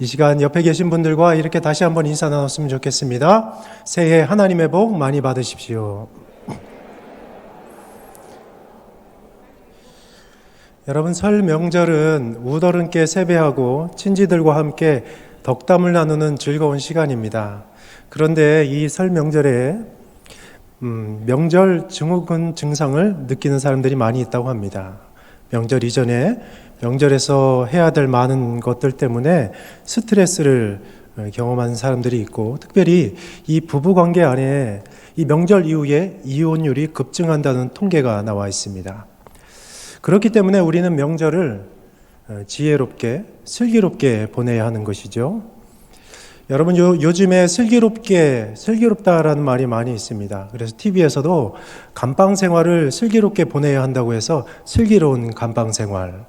이 시간 옆에 계신 분들과 이렇게 다시 한번 인사 나눴으면 좋겠습니다. 새해 하나님의 복 많이 받으십시오. 여러분, 설 명절은 우더른께 세배하고 친지들과 함께 덕담을 나누는 즐거운 시간입니다. 그런데 이 설 명절에 명절 증후군 증상을 느끼는 사람들이 많이 있다고 합니다. 명절 이전에 명절에서 해야 될 많은 것들 때문에 스트레스를 경험하는 사람들이 있고, 특별히 이 부부관계 안에 이 명절 이후에 이혼율이 급증한다는 통계가 나와 있습니다. 그렇기 때문에 우리는 명절을 지혜롭게 슬기롭게 보내야 하는 것이죠. 여러분, 요즘에 슬기롭다라는 말이 많이 있습니다. 그래서 TV에서도 감방 생활을 슬기롭게 보내야 한다고 해서 슬기로운 감방 생활,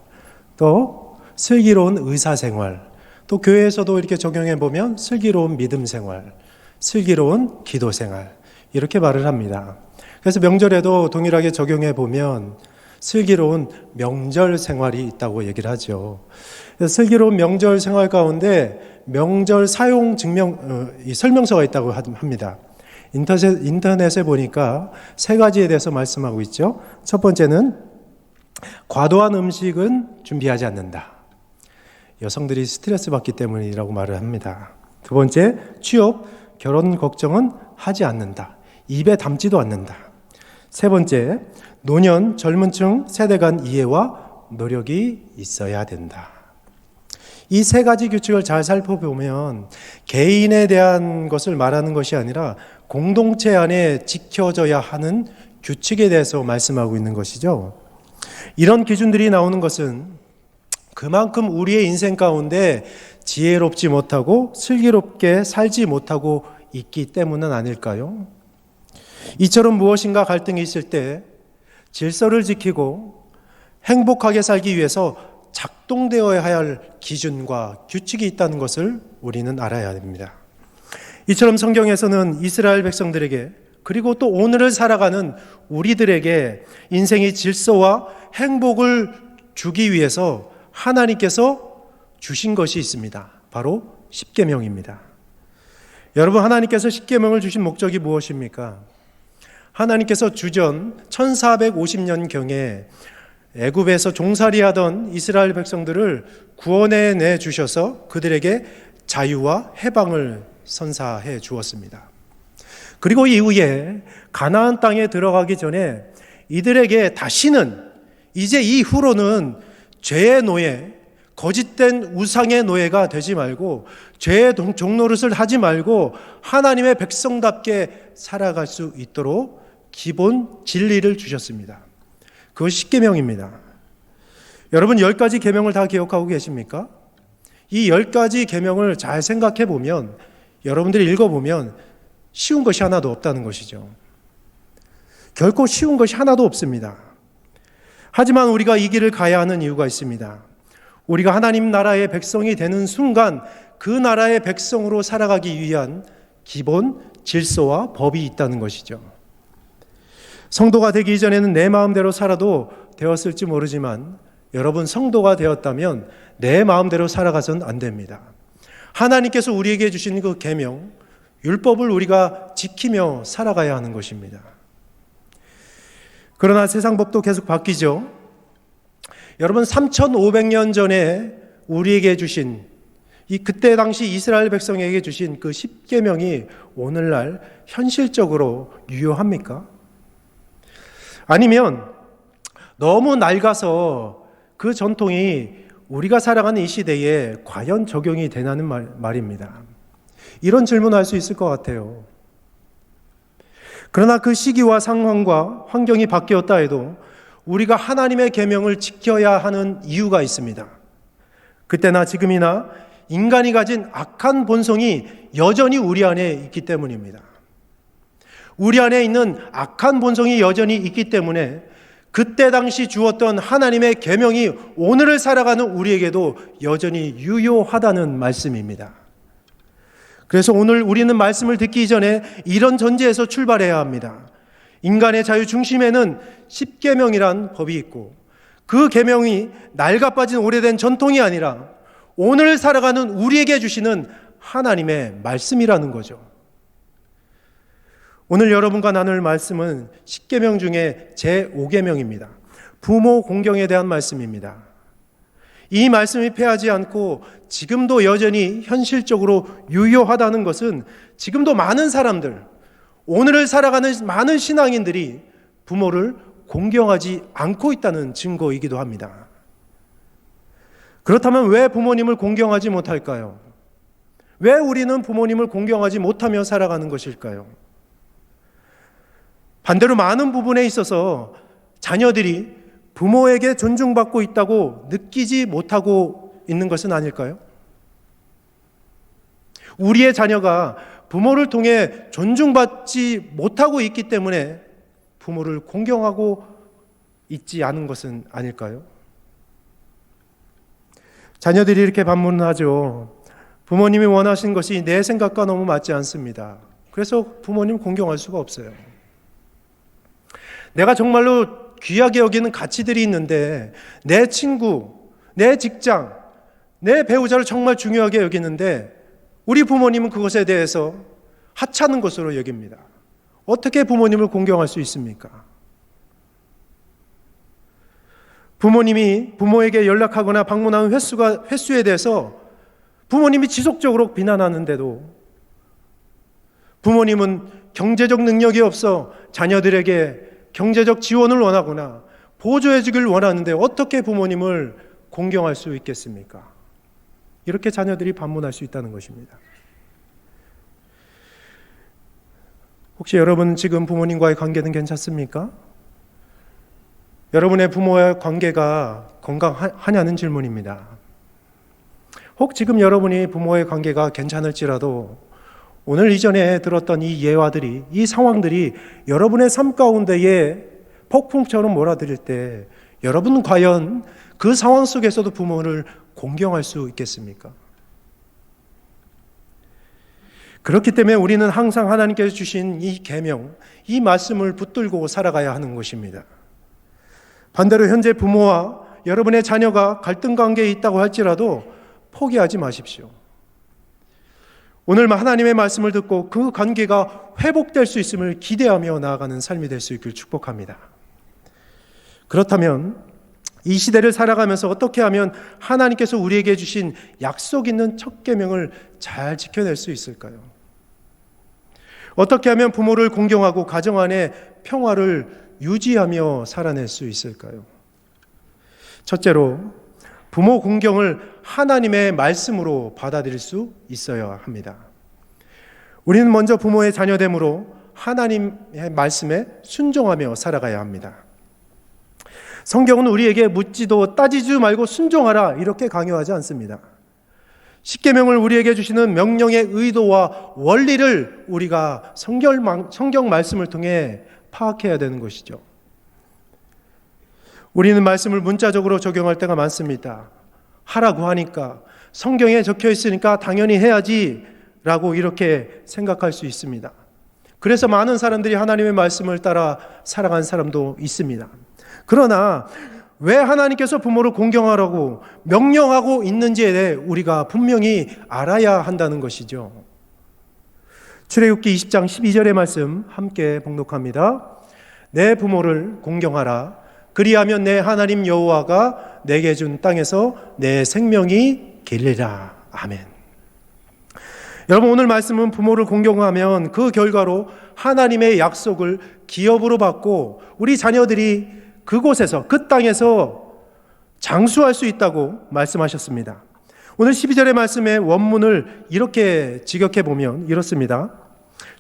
또 슬기로운 의사 생활, 또 교회에서도 이렇게 적용해 보면 슬기로운 믿음 생활, 슬기로운 기도 생활, 이렇게 말을 합니다. 그래서 명절에도 동일하게 적용해 보면 슬기로운 명절 생활이 있다고 얘기를 하죠. 슬기로운 명절 생활 가운데 명절 사용 설명서가 있다고 합니다. 인터넷에 보니까 세 가지에 대해서 말씀하고 있죠. 첫 번째는 과도한 음식은 준비하지 않는다. 여성들이 스트레스 받기 때문이라고 말을 합니다. 두 번째, 취업, 결혼 걱정은 하지 않는다. 입에 담지도 않는다. 세 번째, 노년, 젊은 층 세대 간 이해와 노력이 있어야 된다. 이 세 가지 규칙을 잘 살펴보면 개인에 대한 것을 말하는 것이 아니라 공동체 안에 지켜져야 하는 규칙에 대해서 말씀하고 있는 것이죠. 이런 기준들이 나오는 것은 그만큼 우리의 인생 가운데 지혜롭지 못하고 슬기롭게 살지 못하고 있기 때문은 아닐까요? 이처럼 무엇인가 갈등이 있을 때 질서를 지키고 행복하게 살기 위해서 작동되어야 할 기준과 규칙이 있다는 것을 우리는 알아야 됩니다. 이처럼 성경에서는 이스라엘 백성들에게, 그리고 또 오늘을 살아가는 우리들에게 인생의 질서와 행복을 주기 위해서 하나님께서 주신 것이 있습니다. 바로 십계명입니다. 여러분, 하나님께서 십계명을 주신 목적이 무엇입니까? 하나님께서 주전 1450년경에 애굽에서 종살이하던 이스라엘 백성들을 구원해 내 주셔서 그들에게 자유와 해방을 선사해 주었습니다. 그리고 이후에 가나안 땅에 들어가기 전에 이들에게 다시는, 이제 이후로는 죄의 노예, 거짓된 우상의 노예가 되지 말고 죄의 종노릇을 하지 말고 하나님의 백성답게 살아갈 수 있도록 기본 진리를 주셨습니다. 그것이 십계명입니다. 여러분, 10가지 계명을 다 기억하고 계십니까? 이 10가지 계명을 잘 생각해 보면, 여러분들이 읽어보면 쉬운 것이 하나도 없다는 것이죠. 결코 쉬운 것이 하나도 없습니다. 하지만 우리가 이 길을 가야 하는 이유가 있습니다. 우리가 하나님 나라의 백성이 되는 순간 그 나라의 백성으로 살아가기 위한 기본 질서와 법이 있다는 것이죠. 성도가 되기 이전에는 내 마음대로 살아도 되었을지 모르지만 여러분, 성도가 되었다면 내 마음대로 살아가서는 안 됩니다. 하나님께서 우리에게 주신 그 계명, 율법을 우리가 지키며 살아가야 하는 것입니다. 그러나 세상 법도 계속 바뀌죠. 여러분, 3500년 전에 우리에게 주신 그때 당시 이스라엘 백성에게 주신 그 십계명이 오늘날 현실적으로 유효합니까? 아니면 너무 낡아서 그 전통이 우리가 살아가는 이 시대에 과연 적용이 되냐는 말입니다. 이런 질문을 할 수 있을 것 같아요. 그러나 그 시기와 상황과 환경이 바뀌었다 해도 우리가 하나님의 계명을 지켜야 하는 이유가 있습니다. 그때나 지금이나 인간이 가진 악한 본성이 여전히 우리 안에 있기 때문입니다. 우리 안에 있는 악한 본성이 여전히 있기 때문에 그때 당시 주었던 하나님의 계명이 오늘을 살아가는 우리에게도 여전히 유효하다는 말씀입니다. 그래서 오늘 우리는 말씀을 듣기 전에 이런 전제에서 출발해야 합니다. 인간의 자유 중심에는 십계명이란 법이 있고 그 계명이 낡아빠진 오래된 전통이 아니라 오늘 살아가는 우리에게 주시는 하나님의 말씀이라는 거죠. 오늘 여러분과 나눌 말씀은 10계명 중에 제5계명입니다. 부모 공경에 대한 말씀입니다. 이 말씀이 패하지 않고 지금도 여전히 현실적으로 유효하다는 것은 지금도 많은 사람들, 오늘을 살아가는 많은 신앙인들이 부모를 공경하지 않고 있다는 증거이기도 합니다. 그렇다면 왜 부모님을 공경하지 못할까요? 왜 우리는 부모님을 공경하지 못하며 살아가는 것일까요? 반대로 많은 부분에 있어서 자녀들이 부모에게 존중받고 있다고 느끼지 못하고 있는 것은 아닐까요? 우리의 자녀가 부모를 통해 존중받지 못하고 있기 때문에 부모를 공경하고 있지 않은 것은 아닐까요? 자녀들이 이렇게 반문하죠. 부모님이 원하신 것이 내 생각과 너무 맞지 않습니다. 그래서 부모님 공경할 수가 없어요. 내가 정말로 귀하게 여기는 가치들이 있는데, 내 친구, 내 직장, 내 배우자를 정말 중요하게 여기는데 우리 부모님은 그것에 대해서 하찮은 것으로 여깁니다. 어떻게 부모님을 공경할 수 있습니까? 부모님이 부모에게 연락하거나 방문하는 횟수에 대해서 부모님이 지속적으로 비난하는데도 부모님은 경제적 능력이 없어 자녀들에게 경제적 지원을 원하거나 보조해 주길 원하는데 어떻게 부모님을 공경할 수 있겠습니까? 이렇게 자녀들이 반문할 수 있다는 것입니다. 혹시 여러분 지금 부모님과의 관계는 괜찮습니까? 여러분의 부모와의 관계가 건강하냐는 질문입니다. 혹 지금 여러분이 부모의 관계가 괜찮을지라도 오늘 이전에 들었던 이 예화들이, 이 상황들이 여러분의 삶 가운데에 폭풍처럼 몰아들일 때 여러분은 과연 그 상황 속에서도 부모를 공경할 수 있겠습니까? 그렇기 때문에 우리는 항상 하나님께서 주신 이 계명, 이 말씀을 붙들고 살아가야 하는 것입니다. 반대로 현재 부모와 여러분의 자녀가 갈등 관계에 있다고 할지라도 포기하지 마십시오. 오늘 하나님의 말씀을 듣고 그 관계가 회복될 수 있음을 기대하며 나아가는 삶이 될 수 있길 축복합니다. 그렇다면 이 시대를 살아가면서 어떻게 하면 하나님께서 우리에게 주신 약속 있는 첫 계명을 잘 지켜낼 수 있을까요? 어떻게 하면 부모를 공경하고 가정 안에 평화를 유지하며 살아낼 수 있을까요? 첫째로 부모 공경을 하나님의 말씀으로 받아들일 수 있어야 합니다. 우리는 먼저 부모의 자녀됨으로 하나님의 말씀에 순종하며 살아가야 합니다. 성경은 우리에게 묻지도 따지지 말고 순종하라 이렇게 강요하지 않습니다. 십계명을 우리에게 주시는 명령의 의도와 원리를 우리가 성경 말씀을 통해 파악해야 되는 것이죠. 우리는 말씀을 문자적으로 적용할 때가 많습니다. 하라고 하니까, 성경에 적혀 있으니까 당연히 해야지 라고 이렇게 생각할 수 있습니다. 그래서 많은 사람들이 하나님의 말씀을 따라 살아간 사람도 있습니다. 그러나 왜 하나님께서 부모를 공경하라고 명령하고 있는지에 대해 우리가 분명히 알아야 한다는 것이죠. 출애굽기 20장 12절의 말씀 함께 봉독합니다. 내 부모를 공경하라. 그리하면 내 하나님 여호와가 내게 준 땅에서 내 생명이 길리라. 아멘. 여러분, 오늘 말씀은 부모를 공경하면 그 결과로 하나님의 약속을 기업으로 받고 우리 자녀들이 그곳에서, 그 땅에서 장수할 수 있다고 말씀하셨습니다. 오늘 12절의 말씀의 원문을 이렇게 직역해 보면 이렇습니다.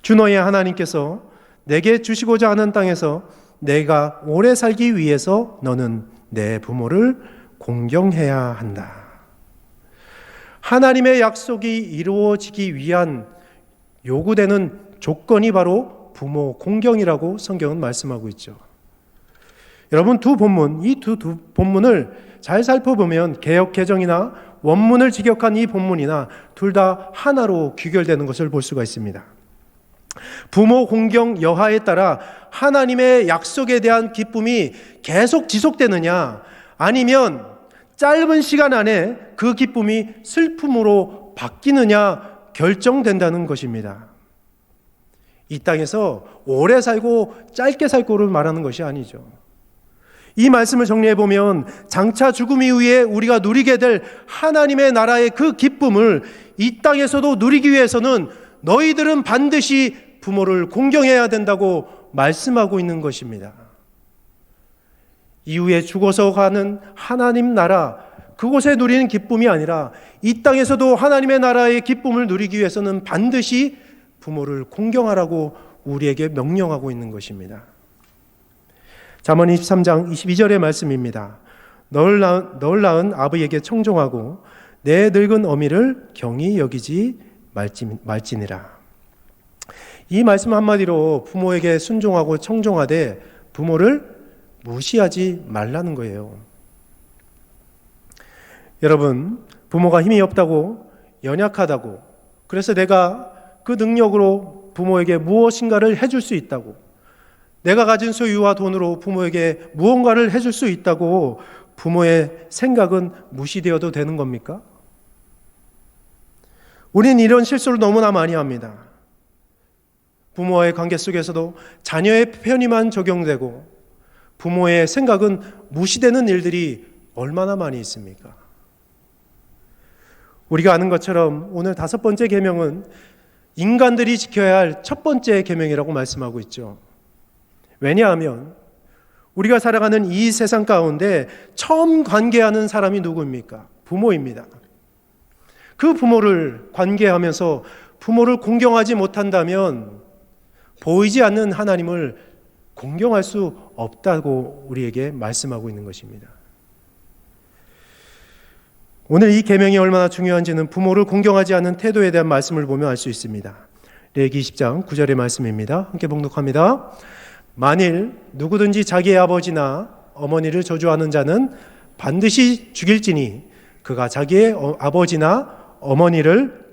주 너의 하나님께서 내게 주시고자 하는 땅에서 내가 오래 살기 위해서 너는 내 부모를 공경해야 한다. 하나님의 약속이 이루어지기 위한 요구되는 조건이 바로 부모 공경이라고 성경은 말씀하고 있죠. 여러분, 이 두 본문을 잘 살펴보면 개역 개정이나 원문을 직역한 이 본문이나 둘 다 하나로 귀결되는 것을 볼 수가 있습니다. 부모 공경 여하에 따라 하나님의 약속에 대한 기쁨이 계속 지속되느냐, 아니면 짧은 시간 안에 그 기쁨이 슬픔으로 바뀌느냐 결정된다는 것입니다. 이 땅에서 오래 살고 짧게 살고를 말하는 것이 아니죠. 이 말씀을 정리해 보면 장차 죽음 이후에 우리가 누리게 될 하나님의 나라의 그 기쁨을 이 땅에서도 누리기 위해서는 너희들은 반드시 부모를 공경해야 된다고 말씀하고 있는 것입니다. 이후에 죽어서 가는 하나님 나라, 그곳에 누리는 기쁨이 아니라 이 땅에서도 하나님의 나라의 기쁨을 누리기 위해서는 반드시 부모를 공경하라고 우리에게 명령하고 있는 것입니다. 잠언 23장 22절의 말씀입니다. 널 낳은 아버지에게 청종하고 내 늙은 어미를 경히 여기지 말지니라. 이 말씀 한마디로 부모에게 순종하고 청종하되 부모를 무시하지 말라는 거예요. 여러분, 부모가 힘이 없다고, 연약하다고, 그래서 내가 그 능력으로 부모에게 무엇인가를 해줄 수 있다고, 내가 가진 소유와 돈으로 부모에게 무언가를 해줄 수 있다고 부모의 생각은 무시되어도 되는 겁니까? 우리는 이런 실수를 너무나 많이 합니다. 부모와의 관계 속에서도 자녀의 편의만 적용되고 부모의 생각은 무시되는 일들이 얼마나 많이 있습니까? 우리가 아는 것처럼 오늘 5번째 계명은 인간들이 지켜야 할 첫 번째 계명이라고 말씀하고 있죠. 왜냐하면 우리가 살아가는 이 세상 가운데 처음 관계하는 사람이 누구입니까? 부모입니다. 그 부모를 관계하면서 부모를 공경하지 못한다면 보이지 않는 하나님을 공경할 수 없다고 우리에게 말씀하고 있는 것입니다. 오늘 이 계명이 얼마나 중요한지는 부모를 공경하지 않는 태도에 대한 말씀을 보면 알 수 있습니다. 레위기 20장 9절의 말씀입니다. 함께 봉독합니다. 만일 누구든지 자기의 아버지나 어머니를 저주하는 자는 반드시 죽일지니 그가 자기의 아버지나 어머니를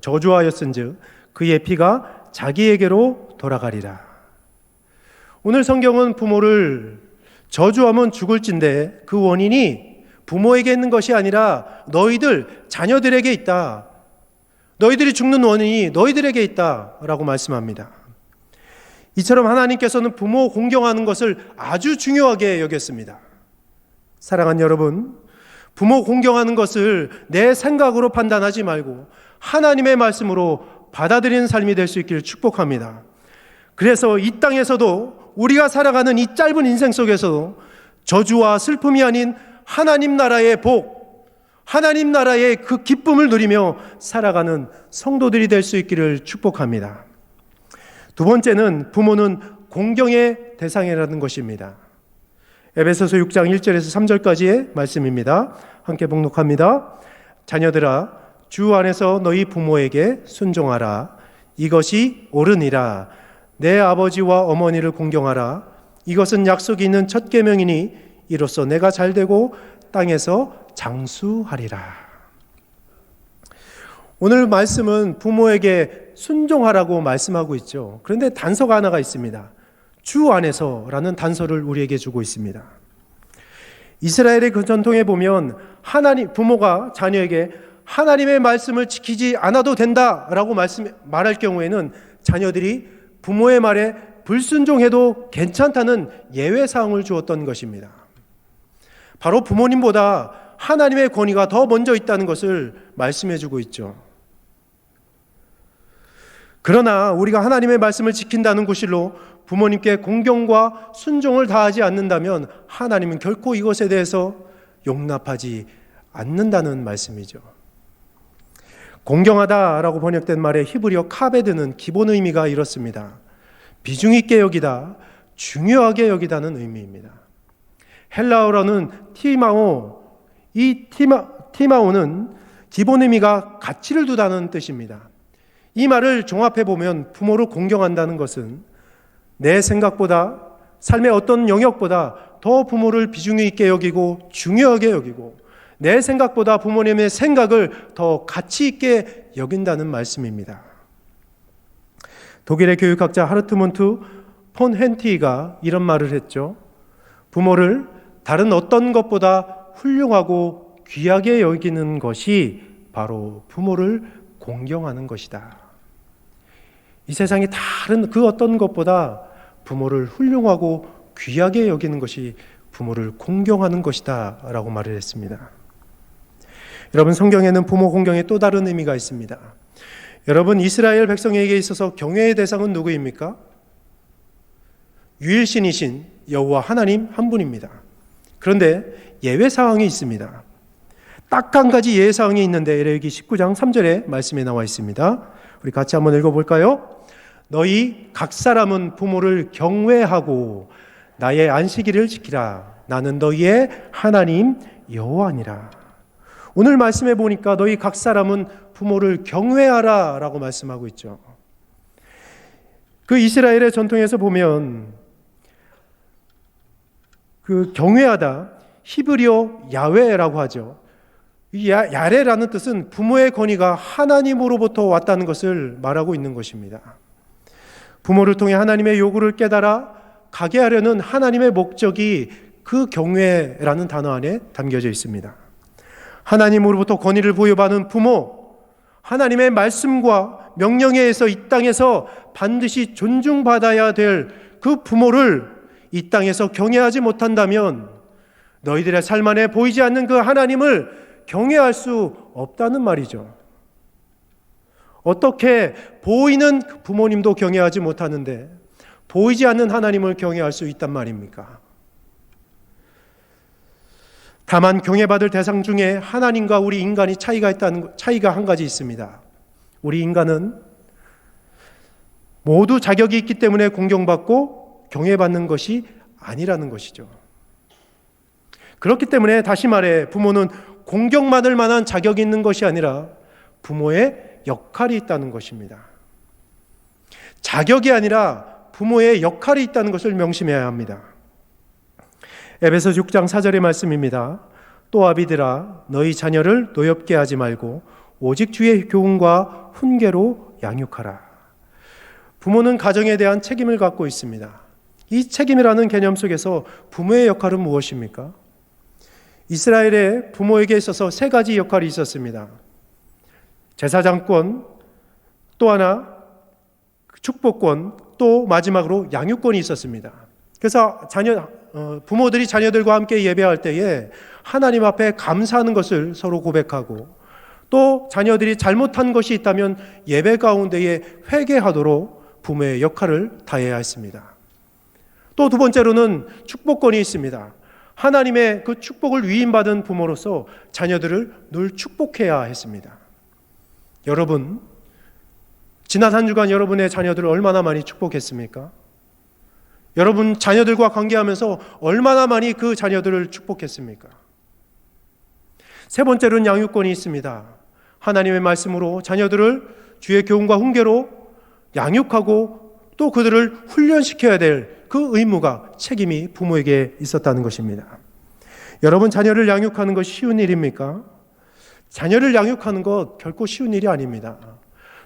저주하였은즉 그의 피가 자기에게로 돌아가리라. 오늘 성경은 부모를 저주하면 죽을진데 그 원인이 부모에게 있는 것이 아니라 너희들 자녀들에게 있다. 너희들이 죽는 원인이 너희들에게 있다라고 말씀합니다. 이처럼 하나님께서는 부모 공경하는 것을 아주 중요하게 여겼습니다. 사랑하는 여러분, 부모 공경하는 것을 내 생각으로 판단하지 말고 하나님의 말씀으로 받아들이는 삶이 될 수 있기를 축복합니다. 그래서 이 땅에서도 우리가 살아가는 이 짧은 인생 속에서도 저주와 슬픔이 아닌 하나님 나라의 복, 하나님 나라의 그 기쁨을 누리며 살아가는 성도들이 될 수 있기를 축복합니다. 두 번째는 부모는 공경의 대상이라는 것입니다. 에베소서 6장 1절에서 3절까지의 말씀입니다. 함께 봉독합니다. 자녀들아, 주 안에서 너희 부모에게 순종하라. 이것이 옳으니라. 내 아버지와 어머니를 공경하라. 이것은 약속이 있는 첫 계명이니 이로써 내가 잘되고 땅에서 장수하리라. 오늘 말씀은 부모에게 순종하라고 말씀하고 있죠. 그런데 단서가 하나가 있습니다. 주 안에서라는 단서를 우리에게 주고 있습니다. 이스라엘의 그 전통에 보면 부모가 자녀에게 하나님의 말씀을 지키지 않아도 된다라고 말할 경우에는 자녀들이 부모의 말에 불순종해도 괜찮다는 예외사항을 주었던 것입니다. 바로 부모님보다 하나님의 권위가 더 먼저 있다는 것을 말씀해주고 있죠. 그러나 우리가 하나님의 말씀을 지킨다는 구실로 부모님께 공경과 순종을 다하지 않는다면 하나님은 결코 이것에 대해서 용납하지 않는다는 말씀이죠. 공경하다라고 번역된 말의 히브리어 카베드는 기본 의미가 이렇습니다. 비중 있게 여기다, 중요하게 여기다는 의미입니다. 헬라어로는 티마오, 이 티마오는 기본 의미가 가치를 두다는 뜻입니다. 이 말을 종합해 보면 부모를 공경한다는 것은 내 생각보다 삶의 어떤 영역보다 더 부모를 비중 있게 여기고 중요하게 여기고 내 생각보다 부모님의 생각을 더 가치 있게 여긴다는 말씀입니다. 독일의 교육학자 하르트문트 폰 헨티가 이런 말을 했죠. 부모를 다른 어떤 것보다 훌륭하고 귀하게 여기는 것이 바로 부모를 공경하는 것이다. 이 세상의 다른 그 어떤 것보다 부모를 훌륭하고 귀하게 여기는 것이 부모를 공경하는 것이다 라고 말을 했습니다. 여러분, 성경에는 부모 공경에 또 다른 의미가 있습니다. 여러분, 이스라엘 백성에게 있어서 경외의 대상은 누구입니까? 유일신이신 여호와 하나님 한 분입니다. 그런데 예외 사항이 있습니다. 딱 한 가지 예외 사항이 있는데 레위기 19장 3절에 말씀에 나와 있습니다. 우리 같이 한번 읽어볼까요? 너희 각 사람은 부모를 경외하고 나의 안식일을 지키라. 나는 너희의 하나님 여호와니라. 오늘 말씀해 보니까 너희 각 사람은 부모를 경외하라 라고 말씀하고 있죠. 그 이스라엘의 전통에서 보면 그 경외하다, 히브리어 야훼라고 하죠. 이 야레라는 뜻은 부모의 권위가 하나님으로부터 왔다는 것을 말하고 있는 것입니다. 부모를 통해 하나님의 요구를 깨달아 가게 하려는 하나님의 목적이 그 경외라는 단어 안에 담겨져 있습니다. 하나님으로부터 권위를 부여받은 부모, 하나님의 말씀과 명령에 의해서 이 땅에서 반드시 존중받아야 될 그 부모를 이 땅에서 경외하지 못한다면 너희들의 삶 안에 보이지 않는 그 하나님을 경외할 수 없다는 말이죠. 어떻게 보이는 부모님도 경외하지 못하는데 보이지 않는 하나님을 경외할 수 있단 말입니까? 다만 경외받을 대상 중에 하나님과 우리 인간이 차이가 한 가지 있습니다. 우리 인간은 모두 자격이 있기 때문에 공경받고 경외받는 것이 아니라는 것이죠. 그렇기 때문에 다시 말해 부모는 공경받을 만한 자격이 있는 것이 아니라 부모의 역할이 있다는 것입니다. 자격이 아니라 부모의 역할이 있다는 것을 명심해야 합니다. 에베소서 6장 4절의 말씀입니다. 또 아비들아 너희 자녀를 노엽게 하지 말고 오직 주의 교훈과 훈계로 양육하라. 부모는 가정에 대한 책임을 갖고 있습니다. 이 책임이라는 개념 속에서 부모의 역할은 무엇입니까? 이스라엘의 부모에게 있어서 세 가지 역할이 있었습니다. 제사장권, 또 하나 축복권, 또 마지막으로 양육권이 있었습니다. 그래서 부모들이 자녀들과 함께 예배할 때에 하나님 앞에 감사하는 것을 서로 고백하고 또 자녀들이 잘못한 것이 있다면 예배 가운데에 회개하도록 부모의 역할을 다해야 했습니다. 또 두 번째로는 축복권이 있습니다. 하나님의 그 축복을 위임받은 부모로서 자녀들을 늘 축복해야 했습니다. 여러분, 지난 한 주간 여러분의 자녀들을 얼마나 많이 축복했습니까? 여러분 자녀들과 관계하면서 얼마나 많이 그 자녀들을 축복했습니까? 세 번째로는 양육권이 있습니다. 하나님의 말씀으로 자녀들을 주의 교훈과 훈계로 양육하고 또 그들을 훈련시켜야 될 그 의무가, 책임이 부모에게 있었다는 것입니다. 여러분, 자녀를 양육하는 것이 쉬운 일입니까? 자녀를 양육하는 것 결코 쉬운 일이 아닙니다.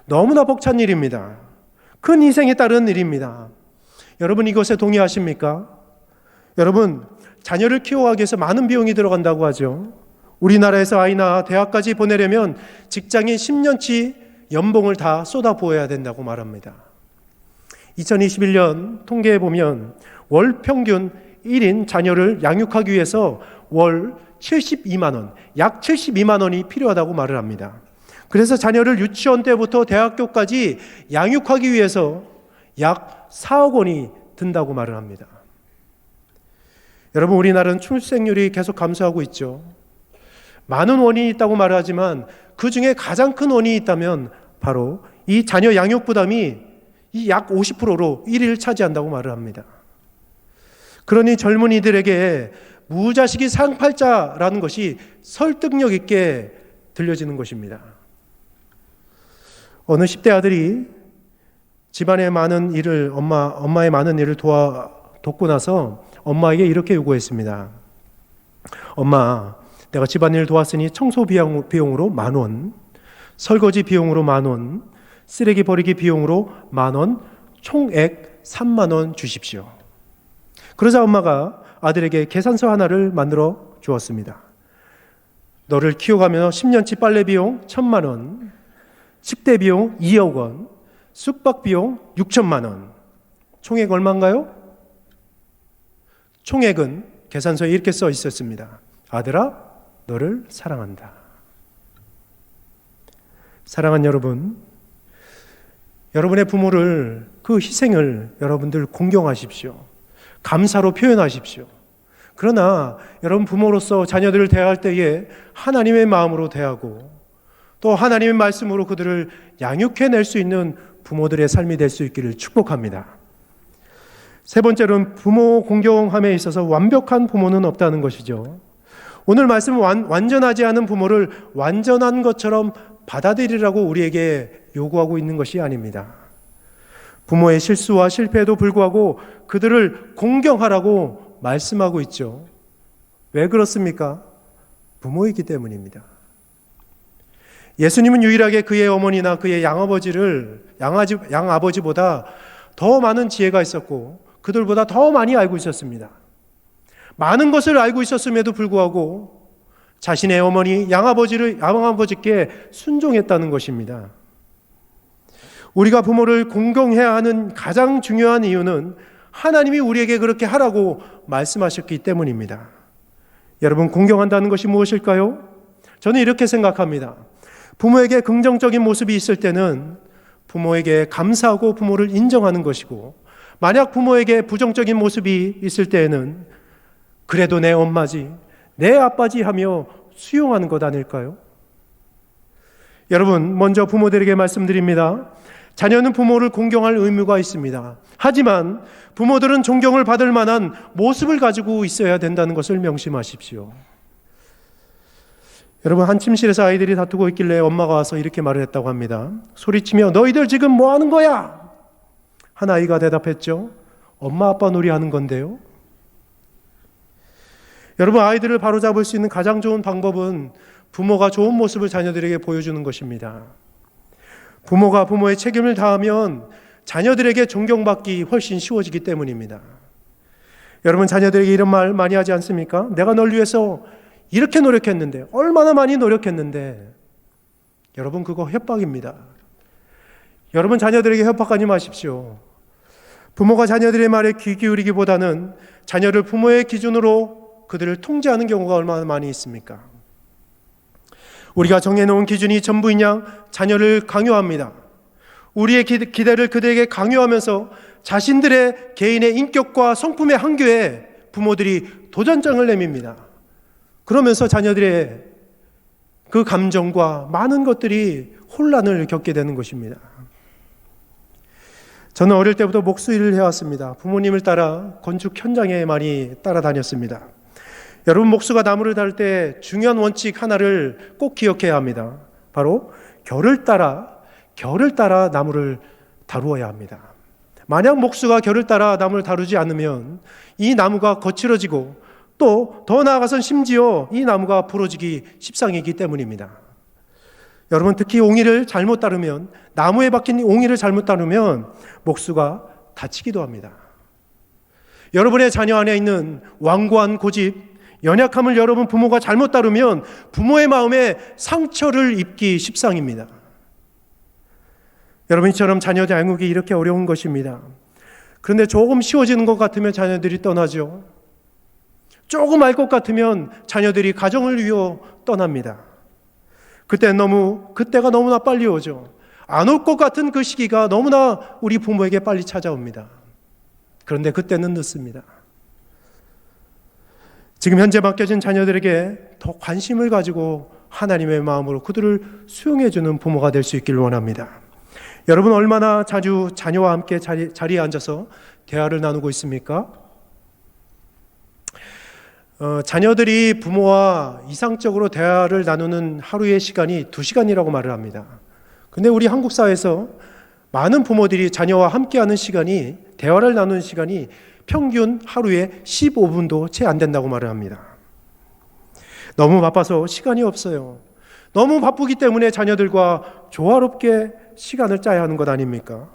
너무나 벅찬 일입니다. 큰 희생이 따른 일입니다. 여러분, 이것에 동의하십니까? 여러분, 자녀를 키워가기 위해서 많은 비용이 들어간다고 하죠. 우리나라에서 아이나 대학까지 보내려면 직장인 10년치 연봉을 다 쏟아부어야 된다고 말합니다. 2021년 통계에 보면 월 평균 1인 자녀를 양육하기 위해서 월 72만 원, 약 72만 원이 필요하다고 말을 합니다. 그래서 자녀를 유치원 때부터 대학교까지 양육하기 위해서 약 4억 원이 든다고 말을 합니다. 여러분, 우리나라는 출생률이 계속 감소하고 있죠. 많은 원인이 있다고 말하지만 그 중에 가장 큰 원인이 있다면 바로 이 자녀 양육 부담이 이 약 50%로 1위를 차지한다고 말을 합니다. 그러니 젊은이들에게 무자식이 상팔자라는 것이 설득력 있게 들려지는 것입니다. 어느 10대 아들이 집안의 많은 일을 엄마의 많은 일을 돕고 나서 엄마에게 이렇게 요구했습니다. 엄마, 내가 집안일 도왔으니 청소 비용으로 10,000원, 설거지 비용으로 10,000원, 쓰레기 버리기 비용으로 10,000원, 총액 30,000원 주십시오. 그러자 엄마가 아들에게 계산서 하나를 만들어 주었습니다. 너를 키워가며 10년치 빨래 비용 1,000만 원, 식대 비용 2억 원, 숙박 비용 6천만 원. 총액 얼마인가요? 총액은 계산서에 이렇게 써 있었습니다. 아들아, 너를 사랑한다. 사랑하는 여러분, 여러분의 부모를, 그 희생을 여러분들 공경하십시오. 감사로 표현하십시오. 그러나 여러분 부모로서 자녀들을 대할 때에 하나님의 마음으로 대하고 또 하나님의 말씀으로 그들을 양육해낼 수 있는 부모들의 삶이 될 수 있기를 축복합니다. 세 번째로는 부모 공경함에 있어서 완벽한 부모는 없다는 것이죠. 오늘 말씀은 완전하지 않은 부모를 완전한 것처럼 받아들이라고 우리에게 요구하고 있는 것이 아닙니다. 부모의 실수와 실패에도 불구하고 그들을 공경하라고 말씀하고 있죠. 왜 그렇습니까? 부모이기 때문입니다. 예수님은 유일하게 그의 어머니나 그의 양아버지보다 더 많은 지혜가 있었고 그들보다 더 많이 알고 있었습니다. 많은 것을 알고 있었음에도 불구하고 자신의 어머니 양아버지께 순종했다는 것입니다. 우리가 부모를 공경해야 하는 가장 중요한 이유는 하나님이 우리에게 그렇게 하라고 말씀하셨기 때문입니다. 여러분, 공경한다는 것이 무엇일까요? 저는 이렇게 생각합니다. 부모에게 긍정적인 모습이 있을 때는 부모에게 감사하고 부모를 인정하는 것이고, 만약 부모에게 부정적인 모습이 있을 때에는 그래도 내 엄마지, 내 아빠지 하며 수용하는 것 아닐까요? 여러분, 먼저 부모들에게 말씀드립니다. 자녀는 부모를 공경할 의무가 있습니다. 하지만 부모들은 존경을 받을 만한 모습을 가지고 있어야 된다는 것을 명심하십시오. 여러분, 한 침실에서 아이들이 다투고 있길래 엄마가 와서 이렇게 말을 했다고 합니다. 소리치며 너희들 지금 뭐 하는 거야? 한 아이가 대답했죠. 엄마 아빠 놀이하는 건데요. 여러분, 아이들을 바로잡을 수 있는 가장 좋은 방법은 부모가 좋은 모습을 자녀들에게 보여주는 것입니다. 부모가 부모의 책임을 다하면 자녀들에게 존경받기 훨씬 쉬워지기 때문입니다. 여러분, 자녀들에게 이런 말 많이 하지 않습니까? 내가 널 위해서 이렇게 노력했는데, 얼마나 많이 노력했는데. 여러분, 그거 협박입니다. 여러분, 자녀들에게 협박하지 마십시오. 부모가 자녀들의 말에 귀 기울이기보다는 자녀를 부모의 기준으로 그들을 통제하는 경우가 얼마나 많이 있습니까? 우리가 정해놓은 기준이 전부인 양 자녀를 강요합니다. 우리의 기대를 그들에게 강요하면서 자신들의 개인의 인격과 성품의 한계에 부모들이 도전장을 내밉니다. 그러면서 자녀들의 그 감정과 많은 것들이 혼란을 겪게 되는 것입니다. 저는 어릴 때부터 목수일을 해왔습니다. 부모님을 따라 건축 현장에 많이 따라다녔습니다. 여러분, 목수가 나무를 다룰 때 중요한 원칙 하나를 꼭 기억해야 합니다. 바로 결을 따라 나무를 다루어야 합니다. 만약 목수가 결을 따라 나무를 다루지 않으면 이 나무가 거칠어지고 또 더 나아가선 심지어 이 나무가 부러지기 십상이기 때문입니다. 여러분, 특히 옹이를 잘못 다루면, 나무에 박힌 옹이를 잘못 다루면 목수가 다치기도 합니다. 여러분의 자녀 안에 있는 완고한 고집, 연약함을 여러분 부모가 잘못 다루면 부모의 마음에 상처를 입기 십상입니다. 여러분, 이처럼 자녀 양육이 이렇게 어려운 것입니다. 그런데 조금 쉬워지는 것 같으면 자녀들이 떠나죠. 조금 알 것 같으면 자녀들이 가정을 위해 떠납니다. 그때가 너무나 빨리 오죠. 안 올 것 같은 그 시기가 너무나 우리 부모에게 빨리 찾아옵니다. 그런데 그때는 늦습니다. 지금 현재 맡겨진 자녀들에게 더 관심을 가지고 하나님의 마음으로 그들을 수용해주는 부모가 될 수 있기를 원합니다. 여러분, 얼마나 자주 자녀와 함께 자리에 앉아서 대화를 나누고 있습니까? 자녀들이 부모와 이상적으로 대화를 나누는 하루의 시간이 2시간이라고 말을 합니다. 근데 우리 한국 사회에서 많은 부모들이 자녀와 함께하는 시간이, 대화를 나누는 시간이 평균 하루에 15분도 채 안 된다고 말을 합니다. 너무 바빠서 시간이 없어요. 너무 바쁘기 때문에 자녀들과 조화롭게 시간을 짜야 하는 것 아닙니까?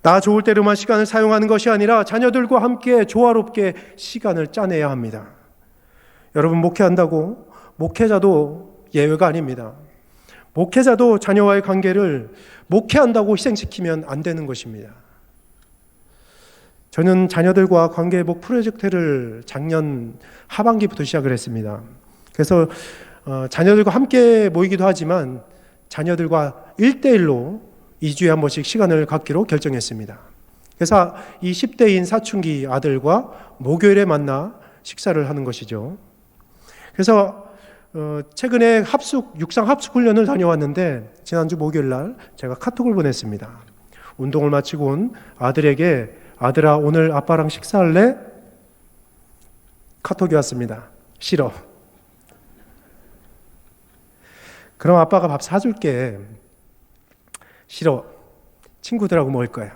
나 좋을 때로만 시간을 사용하는 것이 아니라 자녀들과 함께 조화롭게 시간을 짜내야 합니다. 여러분, 목회한다고 목회자도 예외가 아닙니다. 목회자도 자녀와의 관계를 목회한다고 희생시키면 안 되는 것입니다. 저는 자녀들과 관계회복 프로젝트를 작년 하반기부터 시작을 했습니다. 그래서 자녀들과 함께 모이기도 하지만 자녀들과 1대1로 2주에 한 번씩 시간을 갖기로 결정했습니다. 그래서 이 10대인 사춘기 아들과 목요일에 만나 식사를 하는 것이죠. 그래서 최근에 육상 합숙 훈련을 다녀왔는데 지난주 목요일 날 제가 카톡을 보냈습니다. 운동을 마치고 온 아들에게 아들아 오늘 아빠랑 식사할래? 카톡이 왔습니다. 싫어. 그럼 아빠가 밥 사줄게. 싫어. 친구들하고 먹을 거야.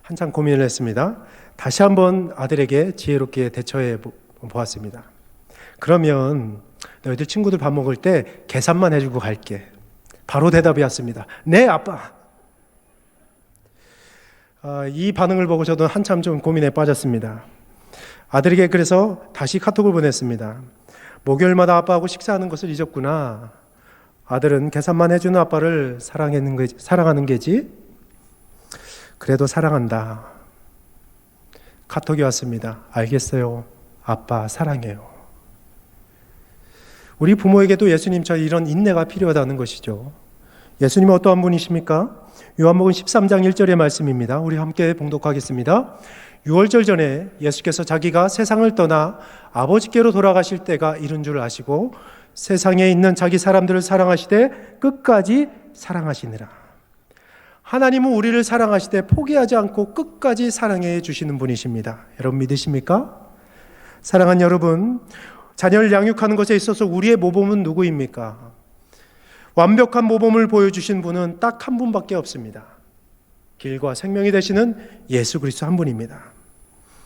한참 고민을 했습니다. 다시 한번 아들에게 지혜롭게 대처해 보았습니다. 그러면 너희들 친구들 밥 먹을 때 계산만 해주고 갈게. 바로 대답이 왔습니다. 네, 아빠. 이 반응을 보고 저도 한참 좀 고민에 빠졌습니다. 아들에게 그래서 다시 카톡을 보냈습니다. 목요일마다 아빠하고 식사하는 것을 잊었구나. 아들은 계산만 해주는 아빠를 사랑하는 게지? 그래도 사랑한다. 카톡이 왔습니다. 알겠어요. 아빠 사랑해요. 우리 부모에게도 예수님처럼 이런 인내가 필요하다는 것이죠. 예수님은 어떠한 분이십니까? 요한복음 13장 1절의 말씀입니다. 우리 함께 봉독하겠습니다. 유월절 전에 예수께서 자기가 세상을 떠나 아버지께로 돌아가실 때가 이른 줄 아시고 세상에 있는 자기 사람들을 사랑하시되 끝까지 사랑하시느라. 하나님은 우리를 사랑하시되 포기하지 않고 끝까지 사랑해 주시는 분이십니다. 여러분 믿으십니까? 사랑하는 여러분, 자녀를 양육하는 것에 있어서 우리의 모범은 누구입니까? 완벽한 모범을 보여주신 분은 딱 한 분밖에 없습니다. 길과 생명이 되시는 예수 그리스도 한 분입니다.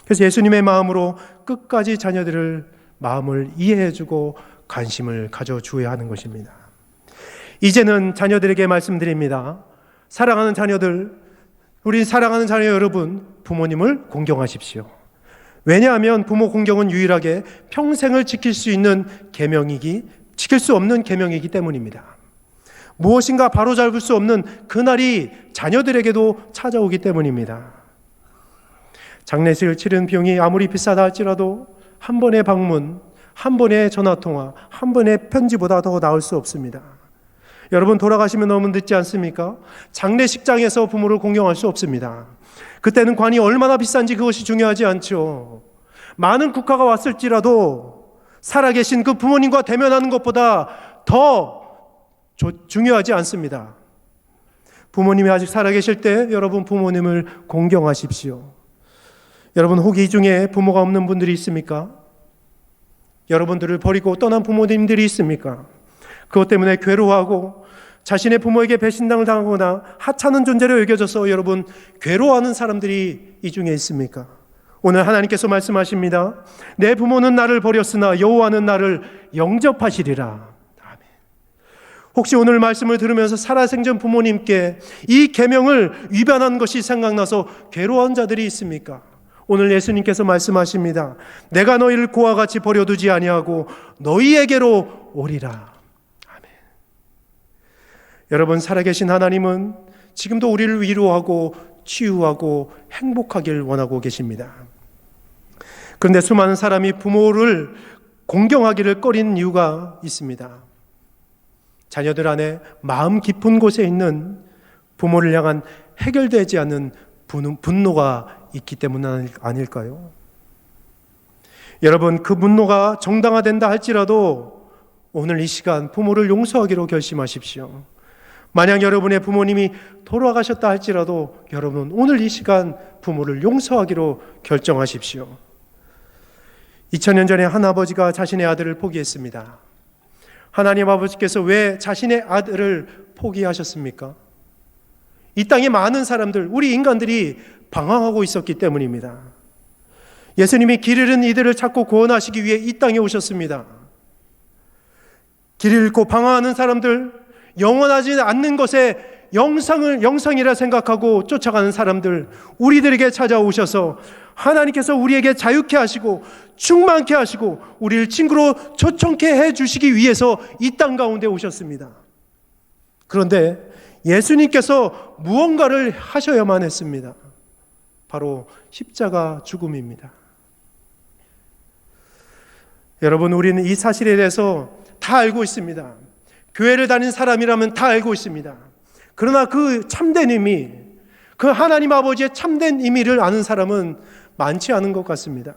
그래서 예수님의 마음으로 끝까지 자녀들을 마음을 이해해주고 관심을 가져주어야 하는 것입니다. 이제는 자녀들에게 말씀드립니다. 사랑하는 자녀들, 우리 사랑하는 자녀 여러분, 부모님을 공경하십시오. 왜냐하면 부모 공경은 유일하게 평생을 지킬 수 없는 계명이기 때문입니다. 무엇인가 바로잡을 수 없는 그날이 자녀들에게도 찾아오기 때문입니다. 장례식을 치른 비용이 아무리 비싸다 할지라도 한 번의 방문, 한 번의 전화통화, 한 번의 편지보다 더 나을 수 없습니다. 여러분 돌아가시면 너무 늦지 않습니까? 장례식장에서 부모를 공경할 수 없습니다. 그때는 관이 얼마나 비싼지 그것이 중요하지 않죠. 많은 국가가 왔을지라도 살아계신 그 부모님과 대면하는 것보다 더 중요하지 않습니다. 부모님이 아직 살아계실 때 여러분 부모님을 공경하십시오. 여러분 혹 이 중에 부모가 없는 분들이 있습니까? 여러분들을 버리고 떠난 부모님들이 있습니까? 그것 때문에 괴로워하고 자신의 부모에게 배신당을 당하거나 하찮은 존재로 여겨져서 여러분 괴로워하는 사람들이 이 중에 있습니까? 오늘 하나님께서 말씀하십니다. 내 부모는 나를 버렸으나 여호와는 나를 영접하시리라. 혹시 오늘 말씀을 들으면서 살아생전 부모님께 이 계명을 위반한 것이 생각나서 괴로워한 자들이 있습니까? 오늘 예수님께서 말씀하십니다. 내가 너희를 고와 같이 버려두지 아니하고 너희에게로 오리라. 아멘. 여러분 살아계신 하나님은 지금도 우리를 위로하고 치유하고 행복하길 원하고 계십니다. 그런데 수많은 사람이 부모를 공경하기를 꺼리는 이유가 있습니다. 자녀들 안에 마음 깊은 곳에 있는 부모를 향한 해결되지 않는 분노가 있기 때문 아닐까요? 여러분 그 분노가 정당화된다 할지라도 오늘 이 시간 부모를 용서하기로 결심하십시오. 만약 여러분의 부모님이 돌아가셨다 할지라도 여러분 오늘 이 시간 부모를 용서하기로 결정하십시오. 2000년 전에 한 아버지가 자신의 아들을 포기했습니다. 하나님 아버지께서 왜 자신의 아들을 포기하셨습니까? 이 땅에 많은 사람들, 우리 인간들이 방황하고 있었기 때문입니다. 예수님이 길 잃은 이들을 찾고 구원하시기 위해 이 땅에 오셨습니다. 길 잃고 방황하는 사람들, 영원하지 않는 것에 영상이라 생각하고 쫓아가는 사람들, 우리들에게 찾아오셔서 하나님께서 우리에게 자유케 하시고 충만케 하시고 우리를 친구로 초청케 해주시기 위해서 이 땅 가운데 오셨습니다. 그런데 예수님께서 무언가를 하셔야만 했습니다. 바로 십자가 죽음입니다. 여러분, 우리는 이 사실에 대해서 다 알고 있습니다. 교회를 다닌 사람이라면 다 알고 있습니다. 그러나 그 참된 의미, 그 하나님 아버지의 참된 의미를 아는 사람은 많지 않은 것 같습니다.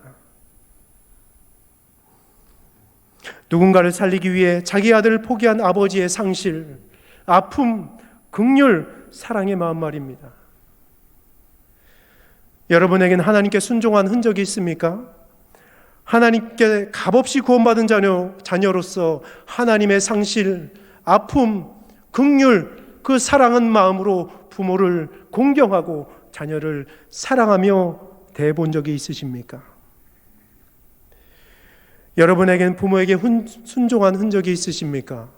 누군가를 살리기 위해 자기 아들을 포기한 아버지의 상실, 아픔, 긍휼, 사랑의 마음 말입니다. 여러분에게는 하나님께 순종한 흔적이 있습니까? 하나님께 값없이 구원받은 자녀로서 하나님의 상실, 아픔, 긍휼, 그 사랑한 마음으로 부모를 공경하고 자녀를 사랑하며 대해본 적이 있으십니까? 여러분에게는 부모에게 순종한 흔적이 있으십니까?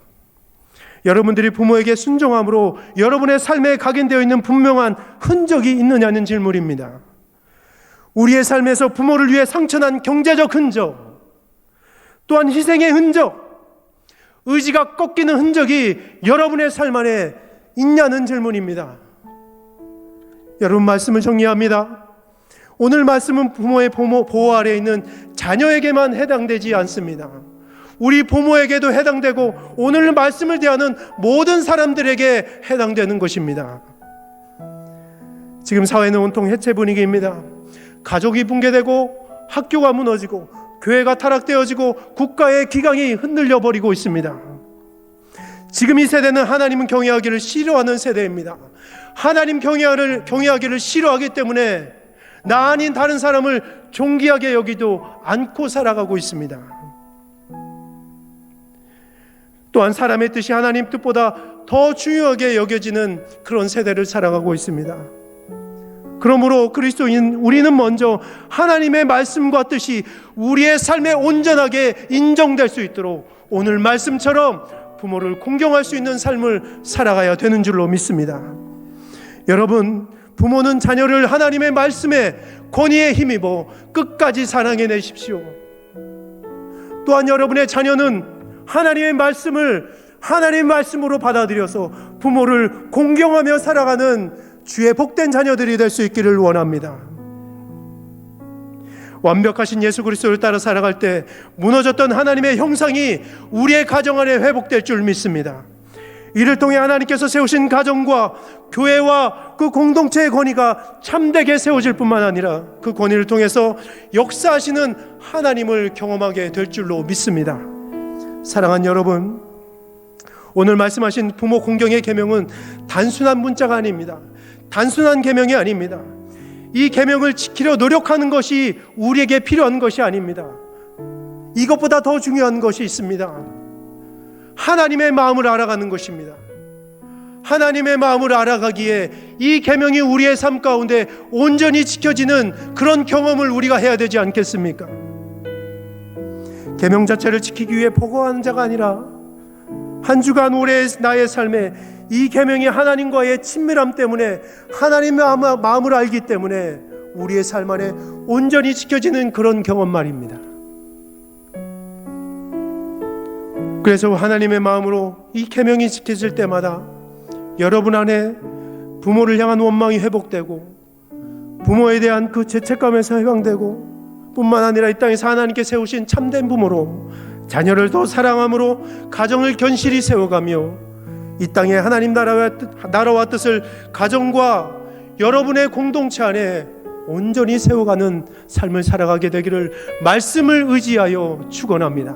여러분들이 부모에게 순종함으로 여러분의 삶에 각인되어 있는 분명한 흔적이 있느냐는 질문입니다. 우리의 삶에서 부모를 위해 상처난 경제적 흔적, 또한 희생의 흔적, 의지가 꺾이는 흔적이 여러분의 삶 안에 있냐는 질문입니다. 여러분, 말씀을 정리합니다. 오늘 말씀은 부모의 보호 아래에 있는 자녀에게만 해당되지 않습니다. 우리 부모에게도 해당되고 오늘 말씀을 대하는 모든 사람들에게 해당되는 것입니다. 지금 사회는 온통 해체 분위기입니다. 가족이 붕괴되고 학교가 무너지고 교회가 타락되어지고 국가의 기강이 흔들려 버리고 있습니다. 지금 이 세대는 하나님은 경외하기를 싫어하는 세대입니다. 하나님 경외하기를 싫어하기 때문에 나 아닌 다른 사람을 존귀하게 여기도 않고 살아가고 있습니다. 또한 사람의 뜻이 하나님 뜻보다 더 중요하게 여겨지는 그런 세대를 살아가고 있습니다. 그러므로 그리스도인 우리는 먼저 하나님의 말씀과 뜻이 우리의 삶에 온전하게 인정될 수 있도록 오늘 말씀처럼 부모를 공경할 수 있는 삶을 살아가야 되는 줄로 믿습니다. 여러분, 부모는 자녀를 하나님의 말씀에 권위에 힘입어 끝까지 사랑해내십시오. 또한 여러분의 자녀는 하나님의 말씀을 하나님의 말씀으로 받아들여서 부모를 공경하며 살아가는 주의 복된 자녀들이 될 수 있기를 원합니다. 완벽하신 예수 그리스도를 따라 살아갈 때 무너졌던 하나님의 형상이 우리의 가정 안에 회복될 줄 믿습니다. 이를 통해 하나님께서 세우신 가정과 교회와 그 공동체의 권위가 참되게 세워질 뿐만 아니라 그 권위를 통해서 역사하시는 하나님을 경험하게 될 줄로 믿습니다. 사랑하는 여러분, 오늘 말씀하신 부모 공경의 계명은 단순한 문자가 아닙니다. 단순한 계명이 아닙니다. 이 계명을 지키려 노력하는 것이 우리에게 필요한 것이 아닙니다. 이것보다 더 중요한 것이 있습니다. 하나님의 마음을 알아가는 것입니다. 하나님의 마음을 알아가기에 이 계명이 우리의 삶 가운데 온전히 지켜지는 그런 경험을 우리가 해야 되지 않겠습니까? 계명 자체를 지키기 위해 포고하는 자가 아니라 한 주간 올해 나의 삶에 이 계명이 하나님과의 친밀함 때문에 하나님의 마음을 알기 때문에 우리의 삶 안에 온전히 지켜지는 그런 경험 말입니다. 그래서 하나님의 마음으로 이 계명이 지켜질 때마다 여러분 안에 부모를 향한 원망이 회복되고 부모에 대한 그 죄책감에서 해방되고 뿐만 아니라 이 땅에서 하나님께 세우신 참된 부모로 자녀를 더 사랑함으로 가정을 견실히 세워가며 이 땅에 하나님 나라와 뜻을 가정과 여러분의 공동체 안에 온전히 세워가는 삶을 살아가게 되기를 말씀을 의지하여 축원합니다.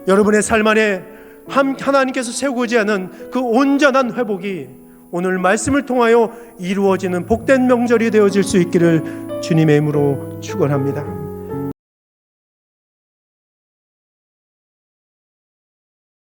여러분의 삶 안에 하나님께서 세우고자 하는 그 온전한 회복이 오늘 말씀을 통하여 이루어지는 복된 명절이 되어질 수 있기를 주님의 이름으로 축원합니다.